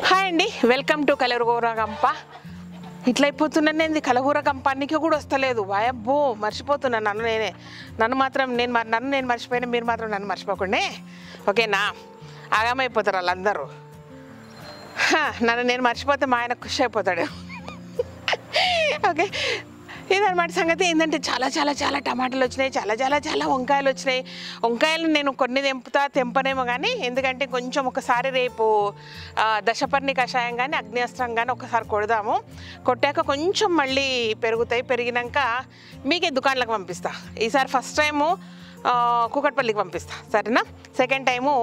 Hi అండి, welcome to కలగూర గంప. ఇట్లా అయిపోతున్నాను నేను, కలగూర గంప అన్నికి కూడా వస్తలేదు. వాయబ్బో మర్చిపోతున్నాను నన్ను మాత్రం నేను మర్చిపోయినా, మీరు మాత్రం నన్ను మర్చిపోకండి, ఓకేనా? ఆగమైపోతారు వాళ్ళందరూ. నన్ను నేను మర్చిపోతే మా ఆయన ఖుషి అయిపోతాడు. ఓకే, ఇదన్నమాట సంగతి. ఏంటంటే చాలా చాలా చాలా టమాటాలు వచ్చినాయి, చాలా చాలా చాలా వంకాయలు వచ్చినాయి. వంకాయలు నేను కొన్ని తెంపనేమో కానీ, ఎందుకంటే కొంచెం ఒకసారి రేపు దశపర్ణి కషాయం కానీ అగ్నేస్త్రం కానీ ఒకసారి కొడదాము. కొట్టాక కొంచెం మళ్ళీ పెరుగుతాయి. పెరిగినాక మీకే దుకాణాలకు పంపిస్తా. ఈసారి ఫస్ట్ టైము కూకట్పల్లికి పంపిస్తా, సరేనా? సెకండ్ టైము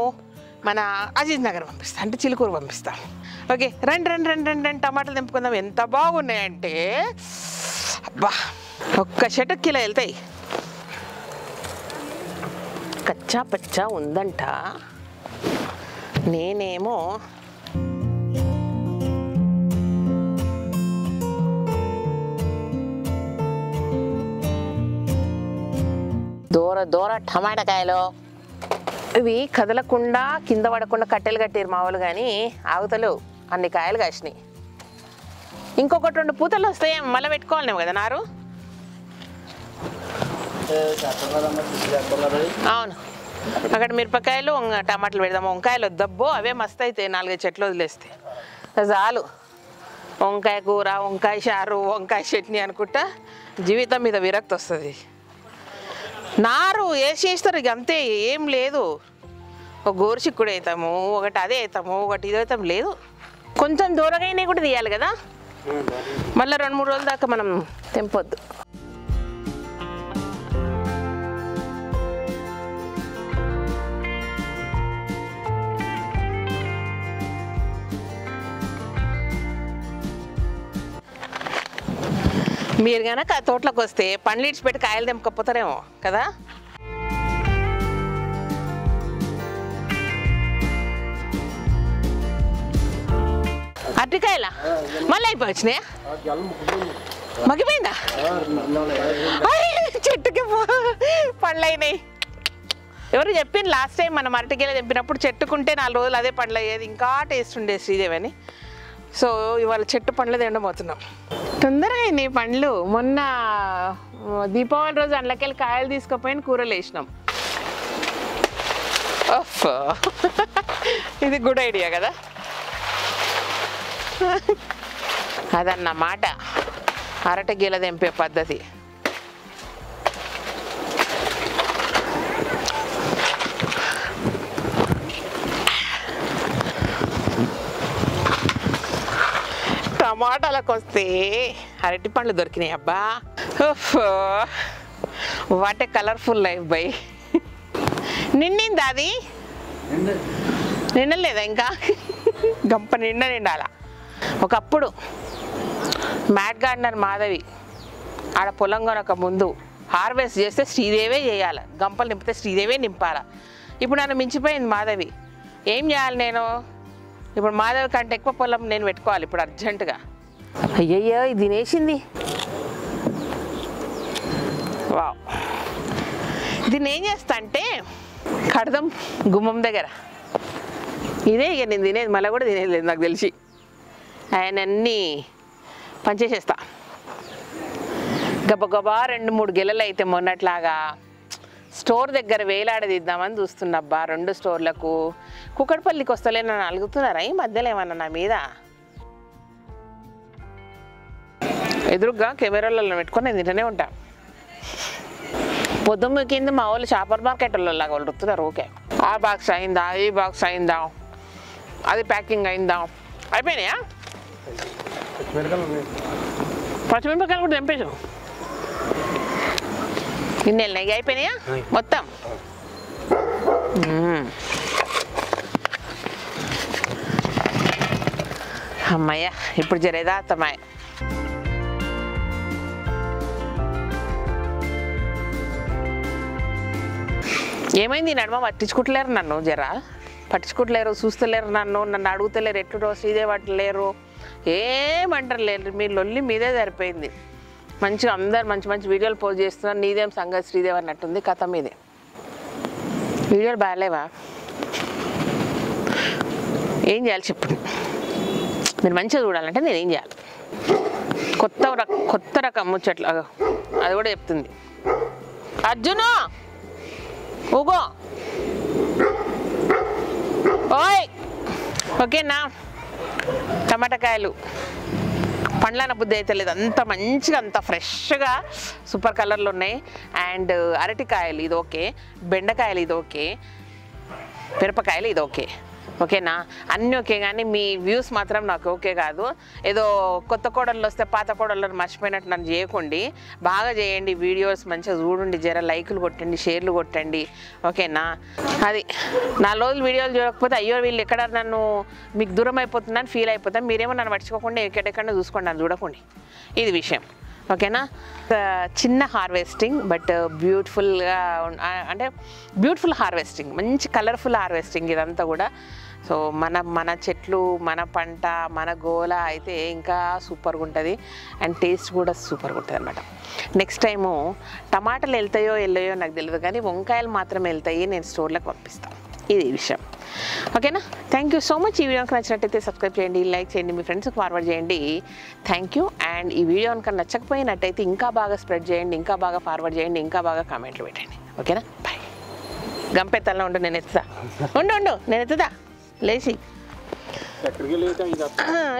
మన అజీజ్ నగర్ పంపిస్తా, అంటే చిలుకూరు పంపిస్తా. ఓకే, రెండు టమాటాలు తెంపుకుందాం. ఎంత బాగున్నాయంటే అబ్బా, ఒక్క చెట్టుకి కిలో వెళ్తాయి. కచ్చా పచ్చా ఉందంట. నేనేమో దూర టమాటాకాయలు ఇవి కదలకుండా కింద పడకుండా కట్టెలు కట్టారు మామూలు, కానీ ఆగుతలేవు, అన్ని కాయలు కాసినాయి. ఇంకొకటి 2 పూతలు వస్తాయి, మళ్ళీ పెట్టుకోవాలేమో కదా నారు. అవును, అక్కడ మిరపకాయలు టమాటాలు పెడదాము. వంకాయలు వద్దబ్బో, అవే మస్తు అవుతాయి. 4-5 చెట్లు వదిలేస్తే చాలు. వంకాయ కూర, వంకాయ చారు, వంకాయ చట్నీ అనుకుంటా జీవితం మీద విరక్తి వస్తుంది. నారు వేసి చేస్తారు ఇక అంతే, ఏం లేదు. ఒక గోరుచిక్కుడు అవుతాము, ఒకటి అదే అవుతాము, ఒకటి ఇది అవుతాం, లేదు. కొంచెం దూరంగా కూడా తీయాలి కదా, మళ్ళీ 2-3 రోజుల దాకా మనం తెంపొద్దు. మీరు కనుక ఆ తోటలోకి వస్తే పండ్లు ఇడిచిపెట్టి కాయలు తెంపకపోతారేమో కదా. అరటికాయలా మళ్ళీ అయిపోయినాయా? మగ్గిపోయిందా? చెట్టుకి పండ్లు అయినాయి. ఎవరు చెప్పింది లాస్ట్ టైం మనం అరటికాయలు తెంపినప్పుడు, చెట్టుకుంటే 4 రోజులు అదే పండ్లు అయ్యేది, ఇంకా టేస్ట్ ఉండేది శ్రీదేవి అని. సో ఇవాళ చెట్టు పండ్లు తినబోతున్నాం. తొందరగా అయినాయి పండ్లు. మొన్న దీపావళి రోజు అండ్లకెళ్ళి కాయలు తీసుకుపోయిన కూరలు వేసినాం. ఇది గుడ్ ఐడియా కదా. అదన్నమాట అరటి గీల తెంపే పద్ధతి. టమాటాలకు వస్తే అరటి పండ్లు దొరికినాయి. అబ్బా, వాట్ ఏ కలర్ఫుల్ లైఫ్ బై. నిండిందా అది? నిండలేదా ఇంకా? గంప నిండాల. ఒకప్పుడు మ్యాట్ గార్డెనర్ మాధవి ఆడ పొలం కొనక ముందు హార్వెస్ట్ చేస్తే శ్రీదేవే చేయాలి, గంపలు నింపితే శ్రీదేవే నింపాల. ఇప్పుడు నన్ను మించిపోయింది మాధవి. ఏం చేయాలి నేను ఇప్పుడు? మాధవి కంటే ఎక్కువ పొలం నేను పెట్టుకోవాలి ఇప్పుడు అర్జెంటుగా. అయ్యయ్యో, ఇది తినేసింది. వావ్, దీన్ని ఏం చేస్తా అంటే కడదాం గుమ్మం దగ్గర. ఇదే ఇక నేను తినేది, మళ్ళీ కూడా తినేది లేదు నాకు తెలిసి. ఆయన అన్నీ పనిచేసేస్తా గబగబా. 2-3 గెలలు అయితే మొన్నట్లాగా స్టోర్ దగ్గర వేలాడదిద్దామని చూస్తున్నబ్బా. 2 స్టోర్లకు కుక్కడపల్లికి వస్తలే నన్ను అలుగుతున్నారా ఈ మధ్యలో ఏమన్నా నా మీద? ఎదురుగా కెమెరాలలో పెట్టుకొని నేను తింటూనే ఉంటా. పొద్దున్న కింద మా వాళ్ళు సూపర్ మార్కెట్ వాళ్ళలాగా వాళ్ళు రుతున్నారు. ఓకే, ఆ బాక్స్ అయిందా, ఈ బాక్స్ అయిందా, అది ప్యాకింగ్ అయిందా, అయిపోయినాయా? పచ్చిమిరపకాయలు కూడా తెంపేసాం. ఇన్ని వెళ్ళినాయి, అయిపోయినాయా మొత్తం? అమ్మయ్య, ఇప్పుడు జరేదా అత్తమ్మాయి. ఏమైంది నడమ? పట్టించుకుంటలేరు నన్ను, జరా పట్టించుకుంటలేరు, చూస్తలేరు నన్ను అడుగుతలేరు, ఎట్లుంటో శ్రీదేవి అట్లేరు, ఏమంటారు లేరు. మీ లొల్లి మీదే సరిపోయింది. మంచిగా అందరు మంచి మంచి వీడియోలు పోస్ట్ చేస్తున్నారు, నీదేం సంగతి శ్రీదేవి అన్నట్టుంది కథ మీదే. వీడియోలు బాగాలేవా? ఏం చేయాలి చెప్పండి, మీరు మంచిగా చూడాలంటే నేను ఏం చేయాలి? కొత్త రకం ముచ్చట్లు అది కూడా చెప్తుంది. అర్జును ఊగో, ఓయ్ ఓకేనా. టమాటా కాయలు పండ్లన బుద్ధి అయితే లేదు, అంత మంచిగా అంత ఫ్రెష్గా సూపర్ కలర్లు ఉన్నాయి. అండ్ అరటికాయలు ఇది ఓకే, బెండకాయలు ఇది ఓకే, మిరపకాయలు ఇది ఓకే. ఓకేనా, అన్నీ ఓకే. కానీ మీ వ్యూస్ మాత్రం నాకు ఓకే కాదు. ఏదో కొత్త కోడళ్ళు వస్తే పాత కోడళ్ళని మర్చిపోయినట్టు నన్ను చేయకండి, బాగా చేయండి. వీడియోస్ మంచిగా చూడండి, జర లైకులు కొట్టండి, షేర్లు కొట్టండి. ఓకేనా, అది 4 రోజులు వీడియోలు చూడకపోతే అయ్యో వీళ్ళు ఎక్కడ నన్ను మీకు దూరం అయిపోతుందని ఫీల్ అయిపోతాను. మీరేమో నన్ను పట్టించుకోకుండా ఎక్కడెక్కడ చూసుకోండి, నన్ను చూడకండి. ఇది విషయం. ఓకేనా, చిన్న హార్వెస్టింగ్ బట్ బ్యూటిఫుల్గా, అంటే బ్యూటిఫుల్ హార్వెస్టింగ్, మంచి కలర్ఫుల్ హార్వెస్టింగ్ ఇదంతా కూడా. సో మన చెట్లు, మన పంట, మన గోల అయితే ఇంకా సూపర్గా ఉంటుంది. అండ్ టేస్ట్ కూడా సూపర్గా ఉంటుంది అనమాట. నెక్స్ట్ టైము టమాటాలు వెళ్తాయో వెళ్ళయో నాకు తెలియదు, కానీ వంకాయలు మాత్రం వెళ్తాయి, నేను స్టోర్లోకి పంపిస్తాను. ఇది విషయం. ఓకేనా, థ్యాంక్ యూ సో మచ్. ఈ వీడియోకి నచ్చినట్టయితే సబ్స్క్రైబ్ చేయండి, లైక్ చేయండి, మీ ఫ్రెండ్స్కి ఫార్వర్డ్ చేయండి. Thank you. అండ్ ఈ వీడియో కనుక నచ్చకపోయినట్టయితే ఇంకా బాగా స్ప్రెడ్ చేయండి, ఇంకా బాగా ఫార్వర్డ్ చేయండి, ఇంకా బాగా కామెంట్లు పెట్టండి. ఓకేనా, బాయ్. గంపెత్తల్లో ఉండు, నేను ఎత్తుదా. ఉండు నేను ఎత్తుదా లేచి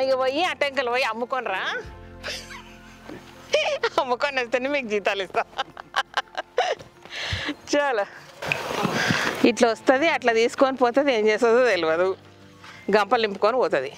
ఇక పోయి అటెంకలు పోయి అమ్ముకొని రా. అమ్ముకొని వస్తేనే మీకు జీతాలు ఇస్తా. చాలా ఇట్లా వస్తుంది, అట్లా తీసుకొని పోతుంది, ఏం చేస్తుందో తెలియదు, గంపలు నింపుకొని పోతుంది.